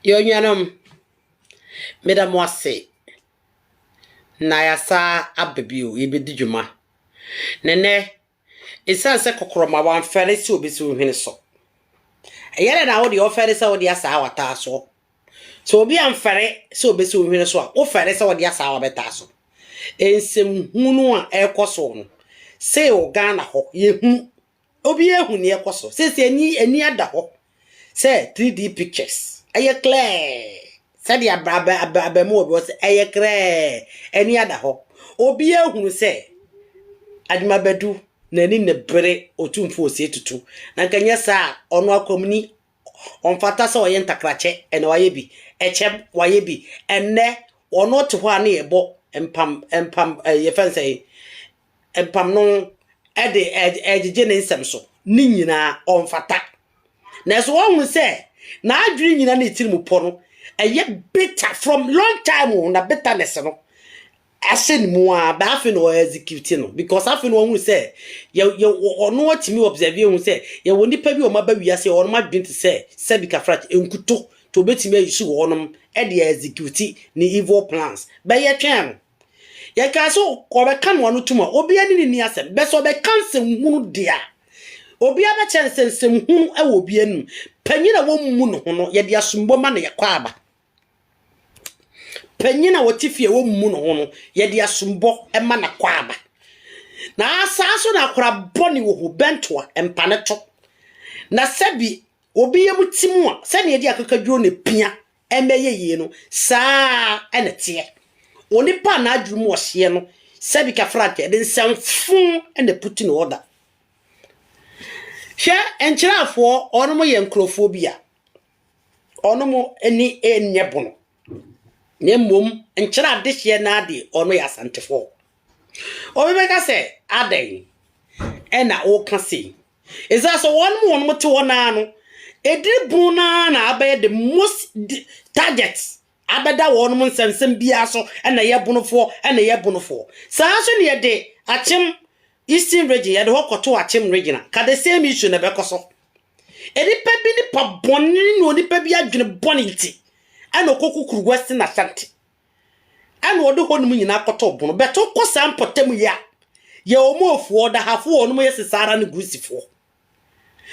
Yonyanum, Madam Wase, Nayasa Ababu, Ibidijuma. Nene, it says a cocroma one fairly so be soon in so. A yellow now the offer is our dear sour tasso. So be unfair, so be soon in so, or fair is our dear sour betasso. And some Hunu air coson. Say o Ghana ho, ye Obia who near coso, says any other ho. Say 3D pictures. Aye clear. Said ya abemo was aye clear. Any other ho. Obia who say Adma badu nani ne bere otumfo se tutu. Na kanya sa ono akomni on fata so ye ntakrache ene waye bi. Echem waye bi. Enne ono to ho ane ebo empam ye fancy empam no ede ne nsem so. Ni nyina on fata. Na so won say na adwiri nyina na etiri mu pono eye bitter from long time na bitterness no asen mu a ba afi no execute no because afi no won say ye ono atimi observe won say ye woni pa bi o ma ba wiase ono ma dwin te say sebika frat enkuto to betimi ayisu wonom e de execute ni evil plans ba ye twen ye ka so ko be kan wono tuma obi ani ni asem be so be kan se hunu dia obi aba chen sem hunu e wo bi anu panyina wo mu no hono ye de asumbo ma na ye kwa aba panyina wotifie wo mu no hono ye de asumbo e ma na kwa aba na asaso na akora boni wo ho bentoa empane to na sabi obi ye mutimu a se na ye de akakadwo ne pia emeye ye no saa enete oni pa na adwumu wo hye no sabi ka frate de nsamfun ene put in order. She Nchiraa for ono mo ye nkrofobia ono mo eni enye bono ne mom Nchiraa de hye na ade ono ya Asantehene obi be ka se aden ena o ka se eza so ono mo te wona no ediri buna na abaye the most targets abeda ono mo nsensem bia so ena ye bonofo saa so ne ye de achem Eastern region ya de hokoto achem region ka the same issue na bekoso edipa bi ni pa bonni no nipa bi adwene bonni nti ana okokukuru Western Asante ana odo honum nyina akoto bono beto kosa mpotem ya omofuo da hafo onum yesesara ne gusifo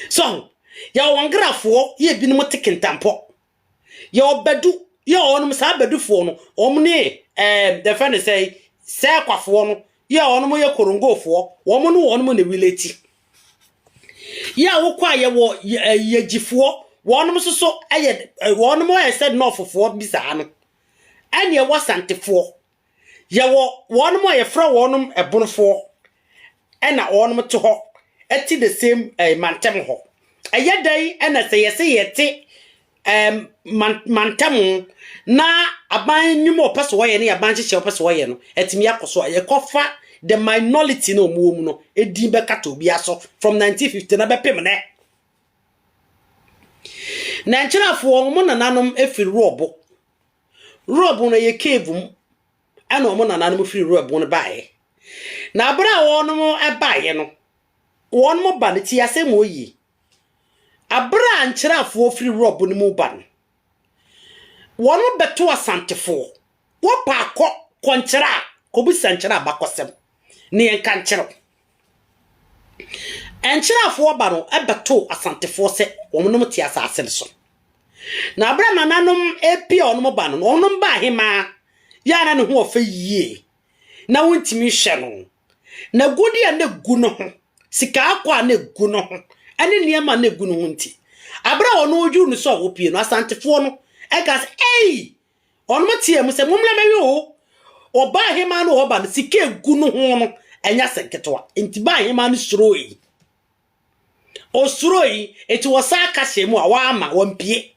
so ya wangrafo ye binim tikintampo ya obadu ya onum sa badufo no omne the friend say kwafo no ya onum ye korongofo womo no onum ne wileti ya wokwa ye wo yagifo wonum so aye wonum ye said no fofo bisa no ene ye wasantefo ye wo wonum ye fra wonum ebonfo ena wonum to ho eti the same mantem ho aye dai ena se yete mantem na aban nyumo peso wo ye ne aban hye peso wo ye no etimi akoso ye kofa the minority no mu no edin be kato bia so from 1950 na be pem ne na Nchiraa fo mo nananom efiri Worobo no ye cave ana mo nananom efiri Worobo no baaye na abra wonom ebaaye no wonom ba ne ti asem oyi abra Nchiraa fo efiri Worobo no mu ba no wonom beto Asantehene wo pa akọ Nchiraa ko bi Nchiraa bakosem ne enka nchero Nchiraa fo ba no ebeto Asantehene se wonom ti asase so na abra nananom epi onom ba no onom ba hema ya na ne ho ofa yie na wontimi hwe no na godi a na gu no ho sika akwa na gu no ho ene niema na gu no ho nti abra ono oju no so opie no Asantehene no egas onom tie mu se mumla mewe o oba hema no oba no sika gu no ho no enya senketwa nti ba hema no suroi o suroi eti wasaka shemu a wama wampie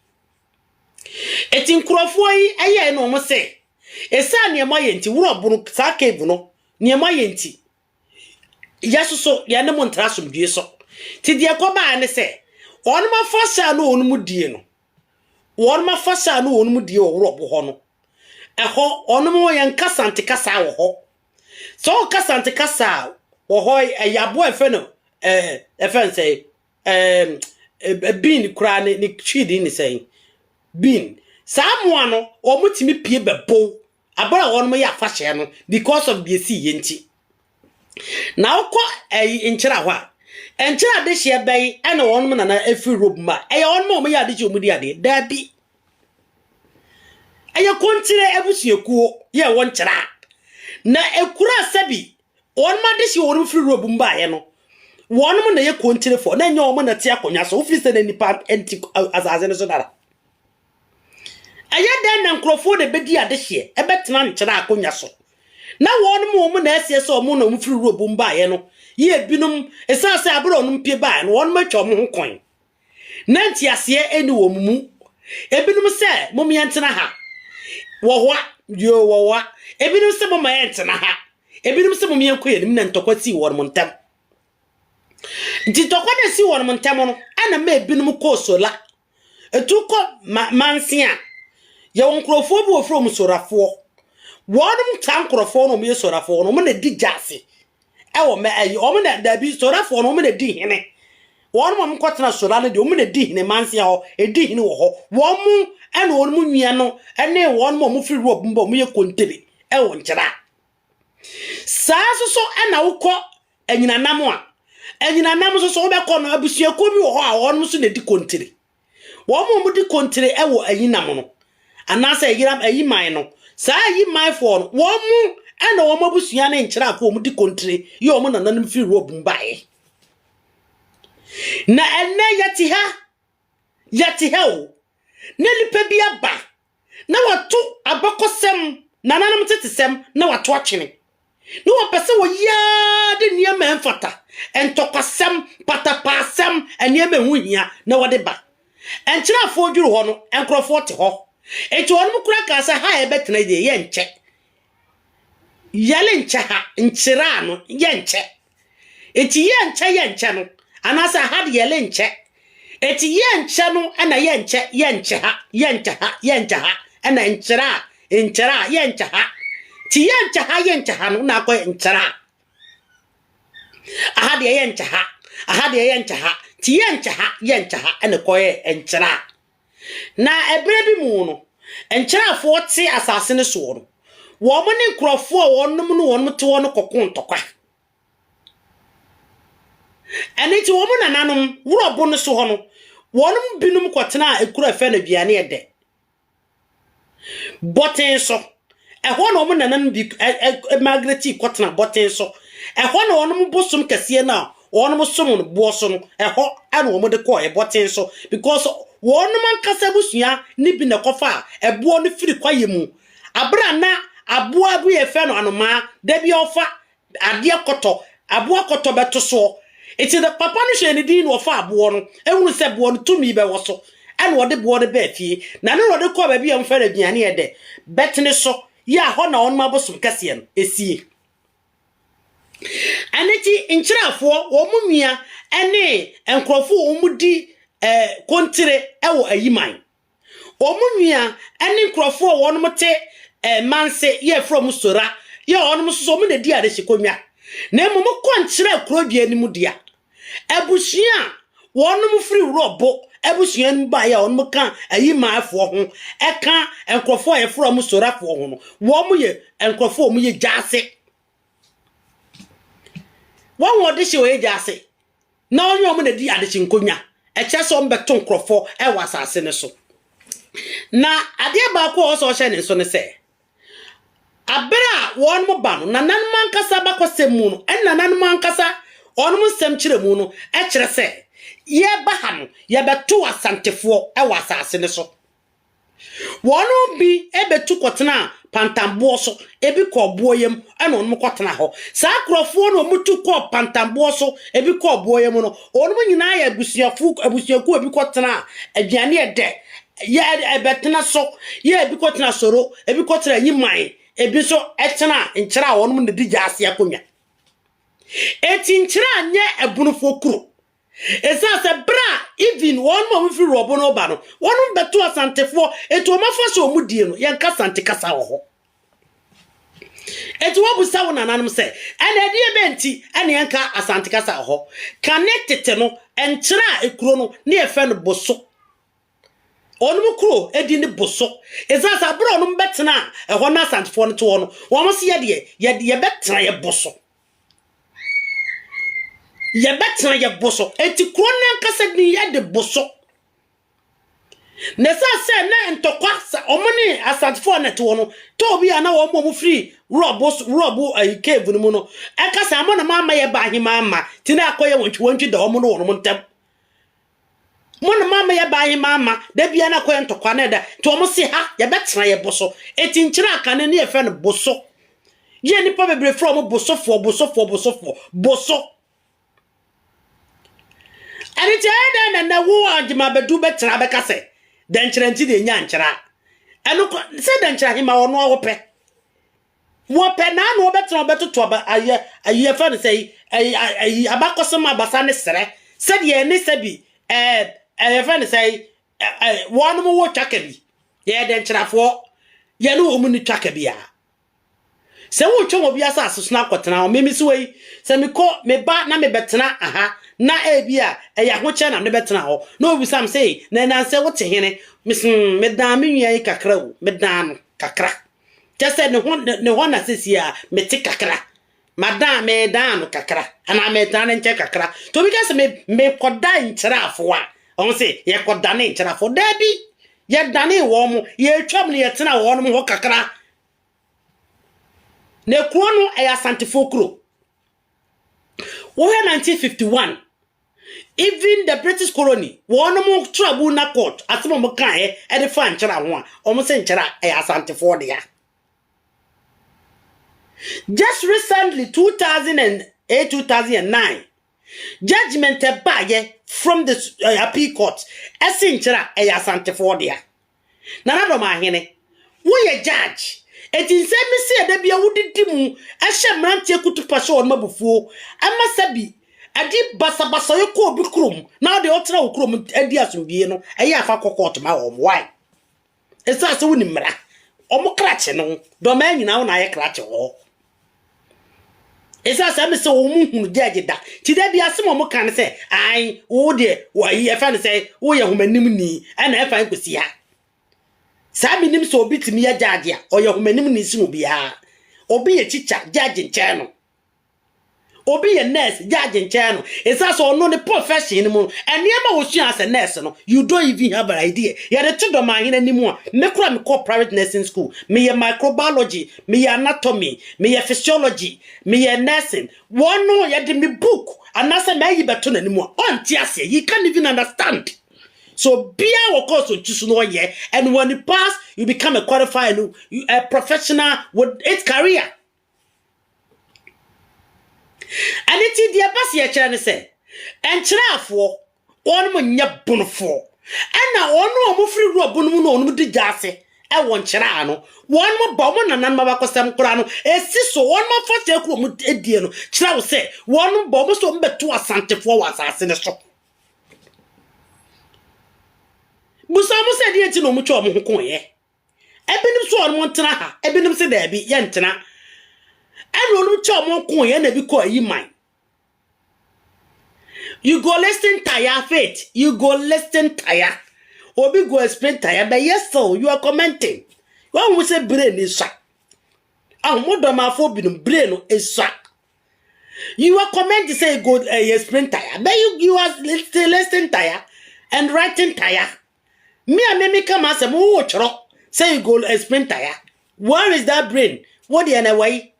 eti nkrofo yi eye no mo se esa niema ye nti Worobo no saka evu no niema ye nti yasuso ya ne mo ntrasum due so ti de koba ne se onu ma fasa no onu mu die no onu ma fasa no onu mu die o Worobo ho no eho onu mo ye nkasante kasa wo ho so kasante kasa wo ho yabo efe no efe say bean kura ni chidi ni say bean Samoa no omutimi pie bebo abara wonmo ya afahye no because of the see yenti na ukọ Nchiraa hɔ a Nchiraa de hye bɛyi ɛna wonmo na efi rob ma ɛyɛ wonmo mo ya de hye omudi ade dabi ɛyɛ kontire ebusuekuo ye won Nchiraa na ekura sabi wonma de hye wonmo fi rob mba ye no wonmo na ye kontire fo na nya wonmo na te akonya so ofiri se na nipa enti azaze no so dara ayada na nkrofo de bedi ade hye ebetena Nchiraa akonya so na wonmo mo na asie so mo na mo firi rob mba ye no ye binum esase abro no mpie ba no wonmo atwa mo ho kon na ntiase eni wo mu ebinum se mo mientena ha wowa yo wowa ebinum se mo mayentena ha ebinum se mo mienko yenim na ntokwa si won mo ntam ntokwa na si won mo ntam no ana ma ebinum ko sola etuko mansia ye won krofo bi wo from sorafo wonum tan krofo no me sorafo no mo na di jase ewo me ayi o mo na da bi sorafo no mo na di hene wonum mo kwatena sola no de o mo na di hene mansia ho edi hene wo ho wo mu ene wonum nwia no ene wonum mo firi rob mba mo ye kontere ewo Nchiraa so ena wukọ enyinanam a enyinanam so wo be kọ no abusuako bi wo ho a wonum so na di kontere wo mo di kontere ewo enyinam no anasa eyiram eyiman no saa eyiman fo no wo mu ena wo mabusua na Nchiraa ko mo di kontere ye wo mo nananum firi rob mbae na ene yati ha o na lipa bi aba na watu abakosem nananum tetesem na watu achene no wapese wo ya de niema emfata entokasem patapasem eniema huhia na wode ba Nchiraa fo dwuru ho no enkrofo te ho eti wonum kura ka sa ha ebetena de ye nche yale nche ha Nchiraa no ye nche eti ye nche no anasa ha de yale nche eti ye nche no ana ye nche ha ana Nchiraa ye nche ha ti ye nche ha no na kwa Nchiraa aha de ye nche ha ti ye nche ha ana kwa Nchiraa na ebere bi mu no Nchiraa fo te asase ne so no wo mo ne nkrofo a wonum no wonum te won kokon tokwa ene ti wo mo nananom Worobo no so ho no wonum binum kwotena ekura fe na biane ede boten so ehwo na mo nanan bi Margaret kwotena boten so ehwo na wonum bosum kase na wonum som no bo so no ehwo ana wo mo de ko e boten so because wonum ankasa busua ni bi na kofa ebo no firi kwaye mu abra na abo abu ye fe no anoma da bi ofa ade koto abo koto beto so iti the papa no hwe ni din no fa abo no ehunu se bo no tumi be wo so ana wo de bo de ba fie na ne wo de ko ba bi am fa na biane ye de betne so ya ho na wonum abosum kase no esie aneti Nchiraafo wo mu nua ene enkrofo wo mu di kontire ewo ayiman wo mu nua ene nkrofo wonum te manse ye from sora ye wonum so mu na di ade hyekonwa na emu ko Nchiraa kurodua ni mu dia abusua wonum firi Worobo abusua ni ba ya wonum kan ayimanfo ho eka enkrofo ye from sorafo ho no wo mu ye enkrofo mu ye jase won wo de hye we jase na onyo mu na di ade hyenkonwa eche so mbeto nkrofo e wasase ne so na ade ba ko o so hye ne so ne se abera won mo ba no nanan mankasa bakosem mu no en nanan mankasa on mo sem kire mu no e kire se ye ba ha no ye beto asantefo e wasase ne so wonu bi e betu kotena pantambo so ebi ko boyem ena on mo kotena ho sa krofo no mutu ko pantambo so ebi ko boyem no on mo nyina ya abusuaku ebi kotena aduane e de ye ebetena so ye ebi kotena soro ebi kotena yiman ebi so etena Nchiraa wonum ne di jase akonya eti Nchiraa nye ebunufo kuro esa se bra even one mo fi Worobo no ba no wonum beto asantefo eti o mafa so mu die no yenka sante kasa wo ho eti wo busa wo nananum se ena die benti ena yenka asante kasa wo ho connected no Nchiraa ekuro no ne efe no boso Onum kro edi ne boso. Ezasa bro onum betena e ho na Asantefo no to ho no. Wo mo se ye betena ye boso. Ye betena ye boso. Enti kro na nkasa ni ye de boso. Nesa se na ntokwa omoni Asantefo na to no. To bi ana wo mo free Worobo cave no mu no. Ekasa amona mama ye ba hima ama. Ti na akoye wontwi da omo no wo no ntem. Mon mama ya bayi mama da bia na kwento kwane da to mo se ha ya betena ye boso eti Nchiraa ka ne ye fe no boso ye nipa bebre from boso ani ti ada na wo Agyeman badu betena be kase da Nchiraa nti de nya Nchiraa eno se da Nchiraa hima ono wo pe na no betena betoto ba aye fe no sei abakosoma abasa ne sere se de ne sebi friend say one more chakabi. Yeah, then Nchiraafo. Yeah, no woman chakabia. Say what chum be as snap what now, mimi sway. Say me call me bat na me betena, aha. Na ebia, ya hocha na me betena. No, we some say, then say what to hene, Miss Medami ya kakra, Medam kakra. Just said no one says here, me take kakra. Madam me down kakra, and I me down and check kakra. To because me koda Nchiraafo. On say, ye kwa dane Nchiraafo debi. Ye dane womu, ye trouble ye tina womu ho kakra. Ne kuono e Asantefo kro. Wohe 1951. Even the British colony, womu trouble na court, asimo mo kan e de fa Nchiraa ho a. Omo se Nchiraa e Asantefo de ya. Just recently 2008-2009 judgment from the appeal court Nchiraa e Asantefo de ya. Nana do ma hene wo ye judge etin se mi se da bia wodidi mu ehye mrantie kutupa so on mabufuo ama sabi adi basabasa ye ko obi krom na de otera wo krom adi asombie no eye afa court ma wo why esa se woni mra omo krache no do ma nyina wo na ye krache ho esa se mi se wo mu hunu judge da ti da bia se mo kan se ai wo de wo ye fa ne se wo ye homanim ni ana e fa nkosi ha Sabi nim so obi timi ya judge a oye homanim ni si obi ha obi ye chicha judge nche no obi ye nurse judge nche no esa so no the profession mu eniema wo sua as a nurse no you don't even have an idea ya de to do ma hene nimu a me kura me call private nursing school me ye microbiology me ye anatomy me ye physiology me ye nursing one no ye de me book anasa me yi beto na nimu a onti ase you can't even understand. So be our course to choose no year, and when you pass, you become a qualified, a professional with its career. And it's in the Abbasi channel say, Nchiraa for one mon ya Bono for. And now one more free Bono no di jase. I want Nchiraa no. One more bomb and none of Sam Kurano. A sister, one more first year Ediano. Nchiraa say, one more bomb so bet to Asantefo was as in a shop. Busamo said ye no mucho mo ko ye ebinim so on montena ha ebinim se da bi ye ntena eno no cho mo ko ye na bi ko ayi man you go listen tire faith you go listen tire obi go explain tire but yes so you are commenting when we say brain is sharp modoma binom brain is sharp you are commenting say go explain tire but you are listening tire and writing tire. Me and me come as a more say you go explain tire. Where is that brain? What the other way?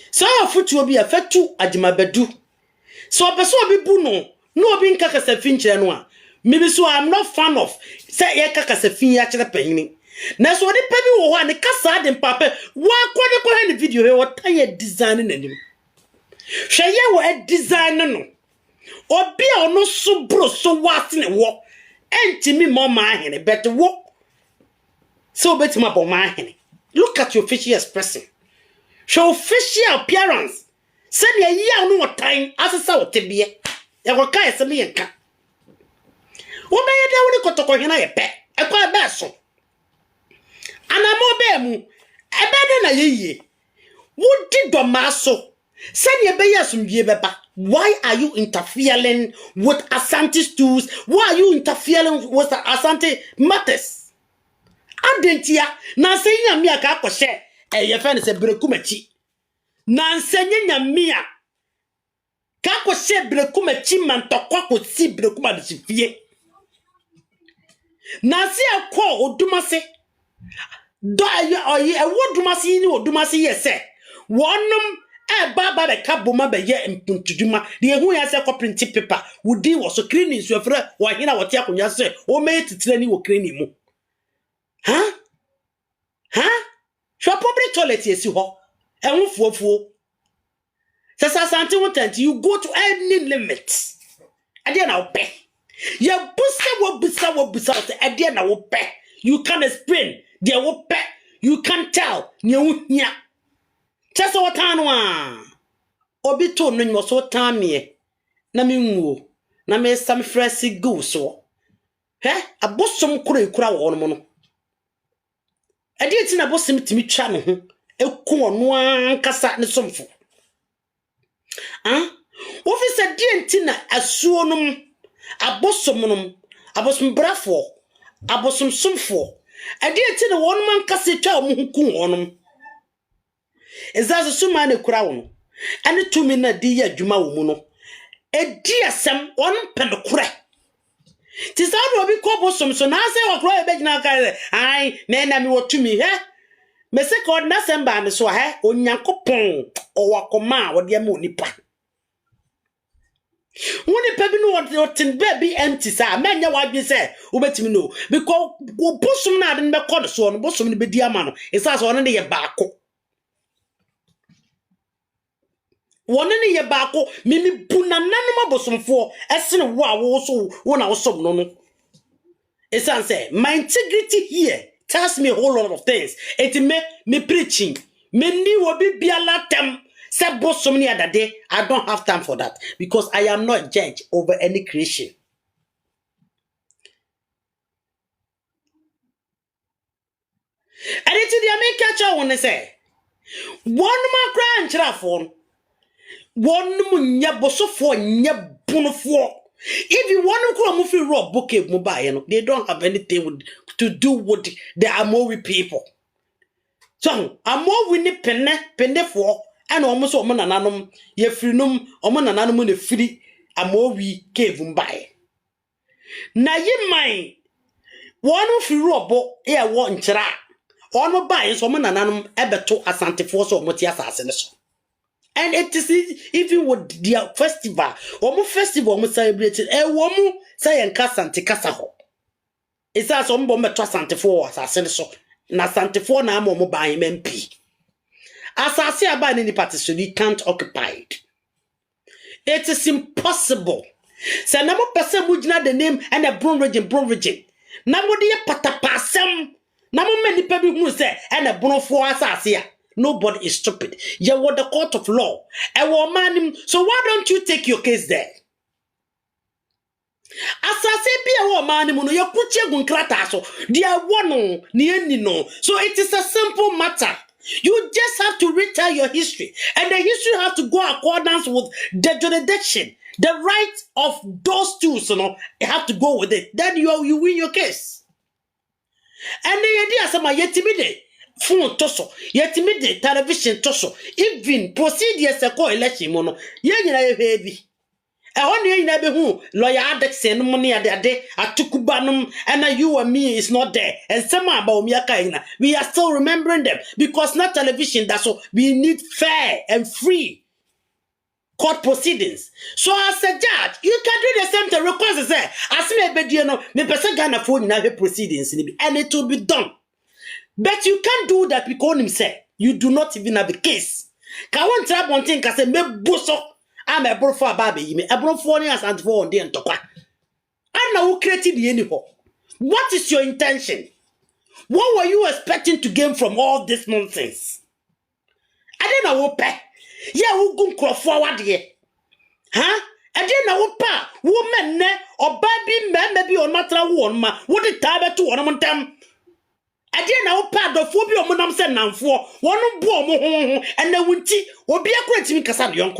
So our foot will be affected to Agyeman badu. So a person be Bono. No being kakasa finch no. Maybe so I'm not fan of say ye kakasa fin ya chere penny. Na so the penny wo ho ne kasa dem papa wa kwade the video he what tie design nanim. Hwe ye wo a design no. Obi a no so bro so what ne wo. Entimi mo mahene but wo so betima bo mahene. Look at your facial expression. Show facial appearance. Send ya ya no time asesa wo tebie. Ya go kai se me yanka. Wo be ye da wo ni kotoko hena ye pe. E kwa be so. Anamo be mu e be de na ye. Wo di do ma so. Send ye be ye asumdie beba. Why are you interfering with Asante stews? Why are you interfering with the Asante matters? Adentia, na senya mia ka akoshe ye fe ne se brekumachi. Na senya mia ka akoshe brekumachi man tokwa ko si brekuma de fie. Na se akọ odumase do ayi wodumase ni odumase ye se. Wonum baba be kaboma be ye mpuntuduma de ehu ya se ko print paper wudi wo so cleaning so afre wo hina wote akonya se o me titire ni wo cleaning mu. Your public toilet yes you ho. And fufu. Sasa Asante wotant you go to any limit. Ade na wo pe. Ya busa wo busa ade na wo pe. You can explain. There wo pe. You can tell. Nye wo hia. Sasa wotano a. Obi to no nyo so tan me. Na me nwo. Na me sam fresi go so. Abosom kura wo no no. Ade eti na bosim timi twa no ho eku ono ankasa ne somfo officer die enti na asuo nom abosom nom abosom brafo abosom somfo ade eti na wonum ankasa twa mo ho ku wonom ezazo suma na kura wo no ane tumi na di ya adwuma wo mu no edi asem wonum pe no kura ti sa do bi ko bosom so na say wakro e begina ka ai na mi wotumi me se ko na semba me so onyankopon o wakoma wo de ma onipa woni pa bi no wotin baby empty sa menya wadwe se obetimi no because bosom na ade be ko so no bosom ne be di ama no isa so ne ye baako woni ne ye baako mimi buna nanoma bosomfo esene wo a wo so wo na wo som no no isa say my integrity here tells me a whole lot of things. It me preaching. Me ni wobi biala tem se bosom ni adade. I don't have time for that because I am not judge over any creation. And it's the make catch out when they say one more cry Nchiraa phone. One munya boso for nya bono for. If you want to come feel raw bouquet mobile, they don't have anything to do with the Amowi people. So Amowi ni penne for and almost omo nananum ye frinum omo nananum ne free Amowi cave mbae. Na ye mai one fi Worobo e wo Nchiraa. Ono buy so omo nananum ebeto Asantehene so omo ti asase ne so. And it is even with their festival. Omo festival omo celebrating. Womu say en kasante kasa ho. Isa so mbo meto Asantehene asase so. Na Asantehene na omo ba MP. Asase aba ni partition you can't occupy it. It is impossible. Say na mo pese mu gina the name and a brown region. Na mo de patapasem. Na mo mani pa bi hu say and a bronfo asase a. Nobody is stupid. You were the court of law. So why don't you take your case there? Asase bi e wo man mu no ye kuche gunkrata so dia wono ni eni no. So it is a simple matter. You just have to retell your history, and the history has to go accordance with the jurisdiction, the right of those two. So no, you have to go with it. Then you win your case. And the idea sama yetimide phone toso yetimide television toso even procedures e ko election mo no ye nyina ye heavy. Ehon ye nyina be hu lawyer adexen no ne ade atukubanum and you and me is not there, and some about me aka we are still remembering them because not television. That's all we need, fair and free court proceedings. So as a judge you can do the same thing. Request say as me be die no me person Ghana phone na proceedings and it will be done. But you can't do that because him say you do not even have a case. Can one try one thing can say me boso I'm a bro for baby me a bro for as and for on the entokwa. I know who created the anyhow. What is your intention? What were you expecting to gain from all this nonsense? I don't know what pay. Yeah, who gun cross forward here? Huh? I didn't know what pa woman ne or baby man maybe or matter one ma what the time to one them. I didn't know part of phobia or monam send now for one bo and the winty will be a great me casan young.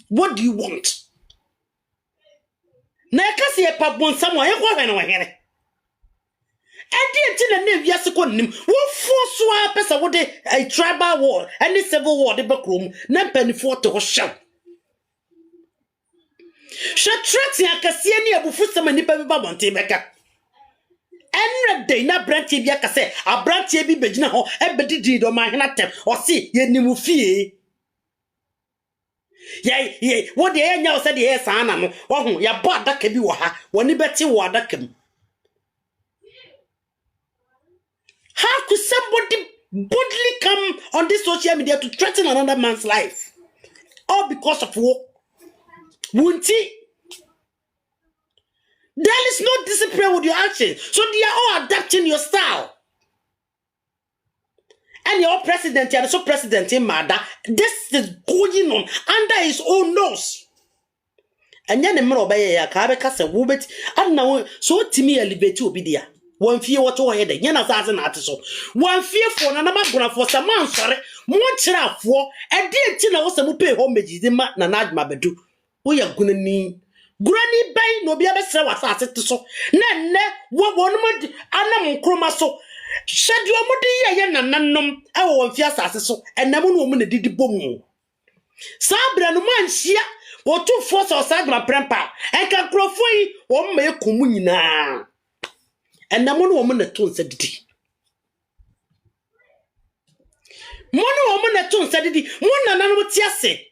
What do you want? Na kasi e pa bon someone e kwa hwe no here. Edi enti na na wiase ko nim. Wo force a pesa wo de a tribal war, any civil war de bakrom na mpanifo to ho hyew. She threat ya kase ni abufu sama nipa bi ba bonte beka. Enre day na branche bi akase, a branche bi begina ho e bedidi do ma hena tem. O si ye nimu fie. Ye, what the air now said the air sana no. Oh, ya bought that can be waha, when you bet you water can. How could somebody boldly come on this social media to threaten another man's life? All because of war. Won't he? There is no discipline with your actions, so they are all adapting your style. And your president, and so president in Mada, this is going on under his own nose. And then the man obey ya Kabeka a wobbit, and now so Timmy elevate you be there. One fear what to head, Yana thousand artists. One fear for another gonna for some man, sorry, more trap for a dear tina was a pay homage, the mat nanad mabadu. We are gonna need. Granny bay no be a best was to so. None, what 1 month, Anam Chromaso. Shed your muddy yan and none, our fias so, and never woman did the boom. Sabra no man shia, or 2 force outside my grandpa, and can grow free or make communina. And the one woman at tone said it. One woman at tone said it, one and what ya say.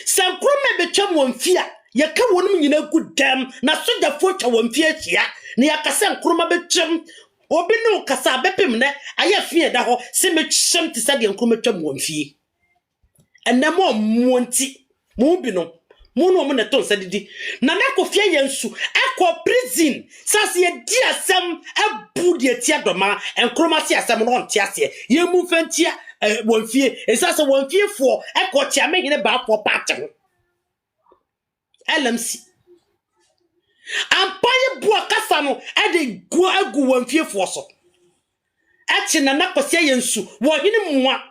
Some crumb be chum one fear, ya come woman in a good damn, not so the foot of one fear here, near Cassan crumb be chum. Obi no kasa bepem ne aye fie da ho se metwem te sade enkometwam won fie enne mo monti mo bi no mo no mo ne ton sadidi na na ko fie yensu akọ prison sase ye di asem abu de tia doma enkroma se asem no onte ase ye mu fantia won fie esase won fie fo akọ tia me hine ba fo paate ho LMC Ampaye bua kasa no ade gu agu wamfie fo so achi na nakosia yensu wo hene muwa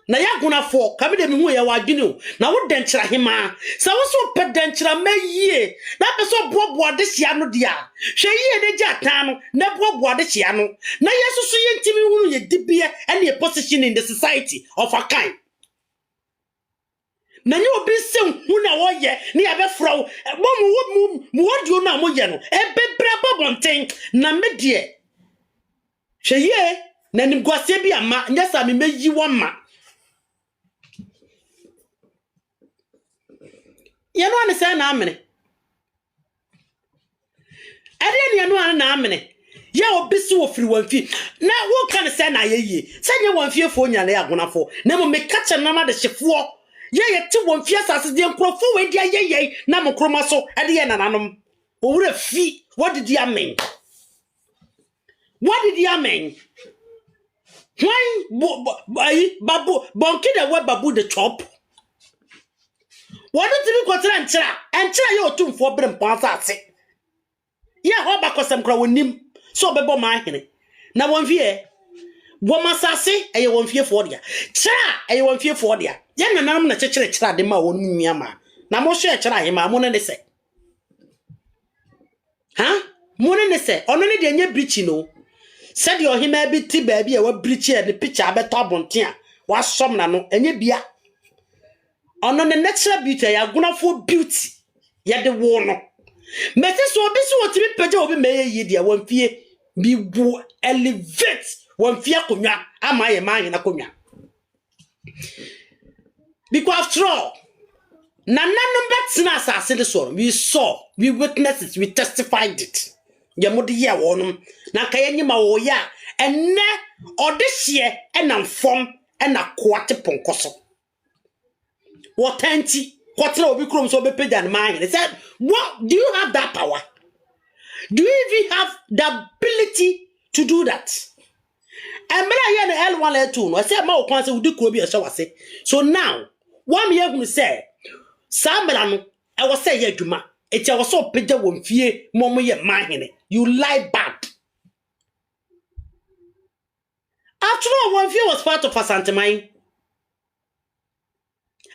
na yaguna fo kabe de mehu ye wadwene o na wo denkyira hema sa wo so pe denkyira mayie na pe so bobo de hia no dia hwe yie de jatan no na bobo de hia no na yesusu ye ntimi hunu ye dibia and ye position in the society of a kind. Na nyi obi se hu na wo ye na ya be fro mo wodio na mo ye no e bebra babonten na medie hwe ye na nim gwase bi ama nyasa me meyi wo ma ye no ane se na amene ade ne no ane na amene ya obi se wo firi wanfi na wo kan se na ye se nye wanfi fo nya na ya gonafo na mo me kache na na de hyefo ye ti won fie asase de nkrofo we dia ye na mokroma so ade ye nananom owura fi what did you mean why babu bonki de we babu the chop what do you consider Nchiraa ye otumfo brem pon asase ye ho bakosem kra wonim so bebo ma hene na won fie womasase eye won fie fo dia Nchiraa eye won fie fo dia ye nanam na chekere Nchiraa de ma won nnuama na mo hwe Nchiraa he ma mo ne se ha mo ne se ono ne de nya brichi no said your hima bi ti ba bi e wa brichi e de picture abeto abonte a wa som na no enya bia ono ne natural beauty ya gonafo beauty ye de wo no meti so obi so otimi page obi meye yi dia won fie bi go elevate won fie konwa ama ye ma hina konwa because after all nananum betina asase de so we saw, we witnessed it, we testified it ye modi ye wonum na ka yanyima wo ya enne odehye enamfom ena koate ponkoso what anti kwatra obi krom so be page man he said what do you have that power? Do you even have the ability to do that? Emra ye na L1 L2 no say ma okwan say udi kro bi e wase so now one year gunu say samela no e wo say ye adwuma eti e wo so page won fie mom ye man he you lie bad. After all, one was part of Asantehene.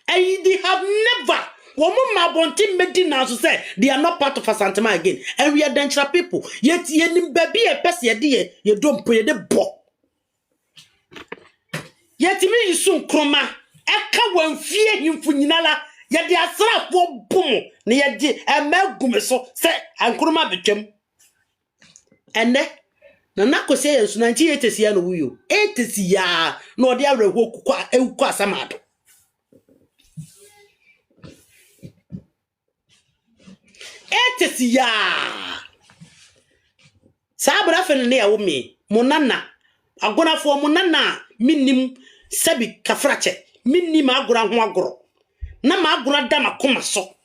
And they have never Woman ma bonti medi now to say they are not part of Asantehene again. And we are the Nchiraa people. Yet ye ni baby a person ye you don't pay the bo. Yet me soon kroma. Eka wen fear him for nyinala. Yet the asra for boom. Ni ye di e me gumeso say an kroma betwem. Ene na nako say ensu 1980s ya no wuyo. 80s ya no de awerho kwa ewuko asamado. 80s ya. Sabra fen ne yawo me. Monana agonafo monana minim sabi kafrache. Minim agora ho agoro. Na ma agora da makoma so.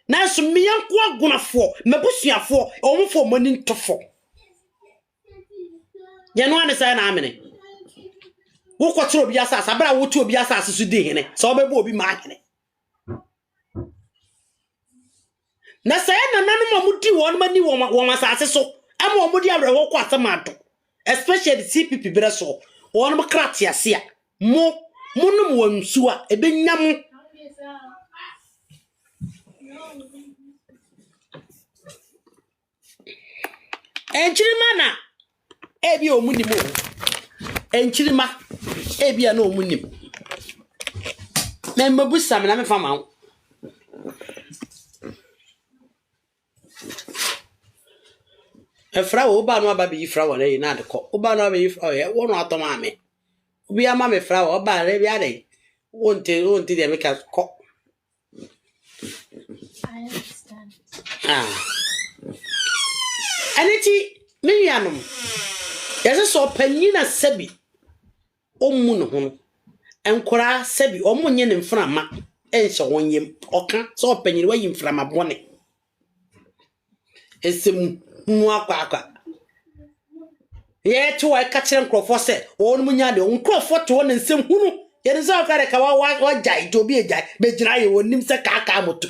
Na so miyanko agonafo, mabusuafo, omfo mani ntofo. Ya no ane say na amene. Wo kwotro obi asase, abra wo tu obi asase su di hene. So obebo obi ma hene. Na say na nanu mamudi won mani won asase so. Ama omudi awerho kwa asamado. Especially the CPP breso. Won mkrati ase a. Monum wansu a ebenyam. Nchiraa na ebi omunim o. Nchiraa ebi na omunim. Me mabusa me na me fama ho. Efra wo ba no aba bi fra wo na yi na de ko. Wo ba no aba yi fra ye wo no atoma ame. Obi ama me fra wo ba re bi ade. Wonte de me ka ko. I understand. Aniti me yanom. Yase so panyina sabi. Omu no ho. Enkora sabi omunye ne mframa. Enhye wonyem. Oka so panyina wa yimframa bone. Esem hu akwa. Ye to wa ka kire nkrofo se won munya de nkrofo to won nsem hunu. Ye de so ka de ka wa jai to bi ejai be gina ye wonim se ka moto.